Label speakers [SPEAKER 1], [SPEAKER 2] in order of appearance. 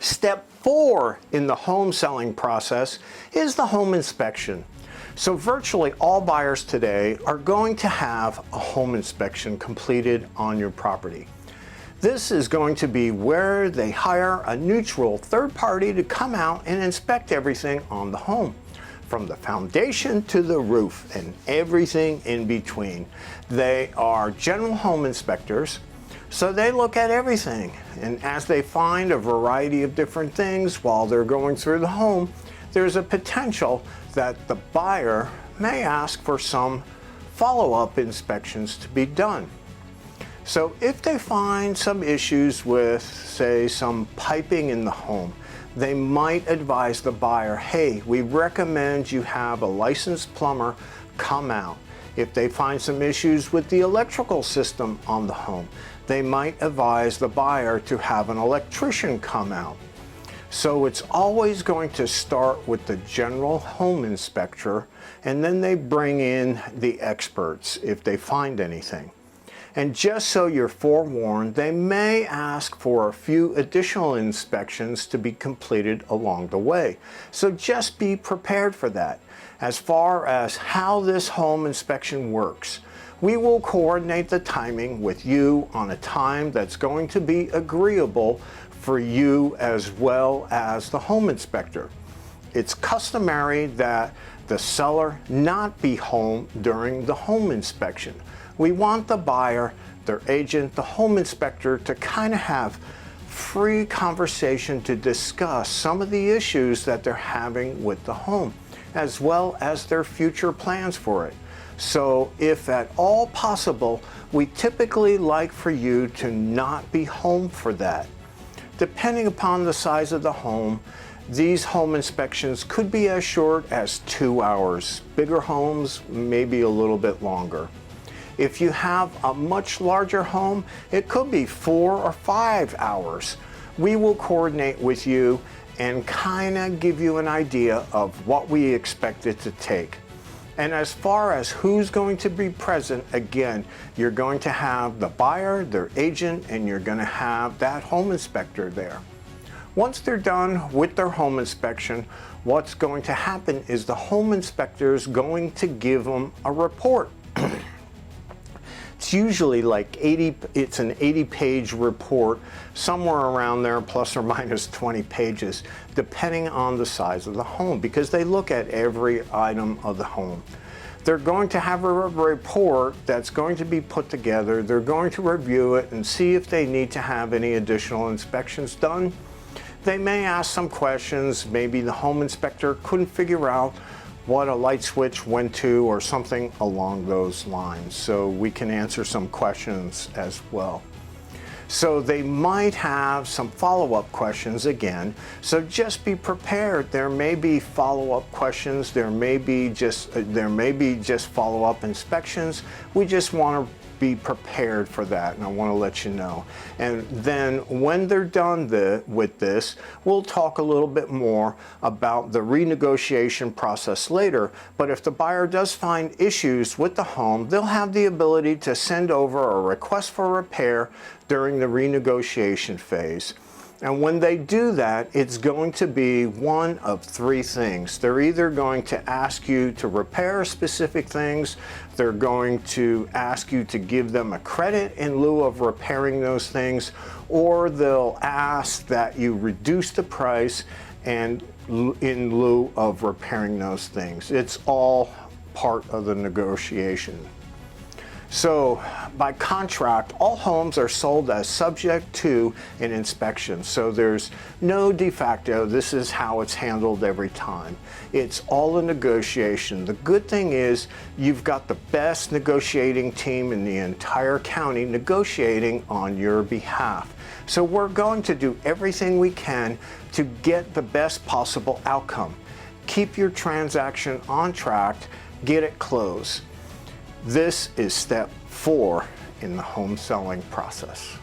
[SPEAKER 1] Step 4 in the home selling process is the home inspection. So virtually all buyers today are going to have a home inspection completed on your property. This is going to be where they hire a neutral third party to come out and inspect everything on the home, from the foundation to the roof and everything in between. They are general home inspectors, so they look at everything, and as they find a variety of different things while they're going through the home, there's a potential that the buyer may ask for some follow-up inspections to be done. So if they find some issues with, say, some piping in the home, they might advise the buyer, hey, we recommend you have a licensed plumber come out. If they find some issues with the electrical system on the home, they might advise the buyer to have an electrician come out. So it's always going to start with the general home inspector, and then they bring in the experts if they find anything. And just so you're forewarned, they may ask for a few additional inspections to be completed along the way. So just be prepared for that. As far as how this home inspection works, we will coordinate the timing with you on a time that's going to be agreeable for you as well as the home inspector. It's customary that the seller not be home during the home inspection. We want the buyer, their agent, the home inspector to kind of have free conversation to discuss some of the issues that they're having with the home, as well as their future plans for it. So if at all possible, we typically like for you to not be home for that. Depending upon the size of the home, these home inspections could be as short as 2 hours. Bigger homes, maybe a little bit longer. If you have a much larger home, it could be 4 or 5 hours. We will coordinate with you and kind of give you an idea of what we expect it to take. And as far as who's going to be present, again, you're going to have the buyer, their agent, and you're going to have that home inspector there. Once they're done with their home inspection, what's going to happen is the home inspector is going to give them a report. It's usually like it's an 80-page report, somewhere around there, plus or minus 20 pages, depending on the size of the home, because they look at every item of the home. They're going to have a report that's going to be put together. They're going to review it and see if they need to have any additional inspections done. They may ask some questions. Maybe the home inspector couldn't figure out what a light switch went to or something along those lines. So we can answer some questions as well. So they might have some follow-up questions again. So just be prepared. There may be follow-up questions. There may be just follow-up inspections. We just want to be prepared for that, and I want to let you know. And then when they're done with this, we'll talk a little bit more about the renegotiation process later. But if the buyer does find issues with the home, they'll have the ability to send over a request for repair during the renegotiation phase. And when they do that, it's going to be one of 3 things. They're either going to ask you to repair specific things, they're going to ask you to give them a credit in lieu of repairing those things, or they'll ask that you reduce the price and in lieu of repairing those things. It's all part of the negotiation. So by contract, all homes are sold as subject to an inspection. So there's no de facto. This is how it's handled every time. It's all a negotiation. The good thing is you've got the best negotiating team in the entire county negotiating on your behalf. So we're going to do everything we can to get the best possible outcome. Keep your transaction on track, get it closed. This is step 4 in the home selling process.